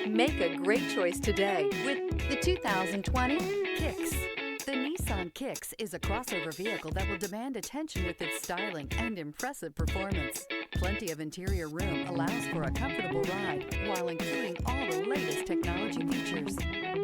Make a great choice today with the 2020 Kicks. The Nissan Kicks is a crossover vehicle that will demand attention with its styling and impressive performance. Plenty of interior room allows for a comfortable ride while including all the latest technology features.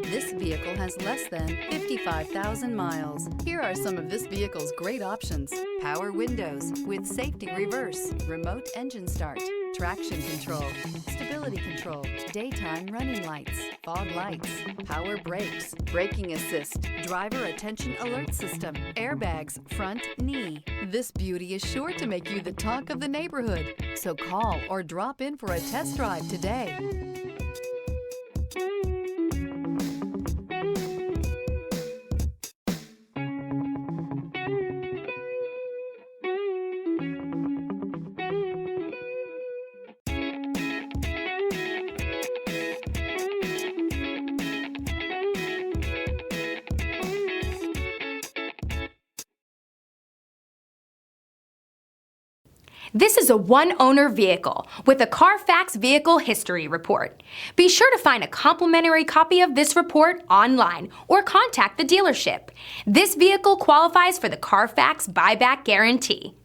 This vehicle has less than 55,000 miles. Here are some of this vehicle's great options: power windows with safety reverse, remote engine start, traction control, stability control, daytime running lights, fog lights, power brakes, braking assist, driver attention alert system, airbags, front knee. This beauty is sure to make you the talk of the neighborhood. So call or drop in for a test drive today. This is a one-owner vehicle with a Carfax Vehicle History Report. Be sure to find a complimentary copy of this report online or contact the dealership. This vehicle qualifies for the Carfax Buyback Guarantee.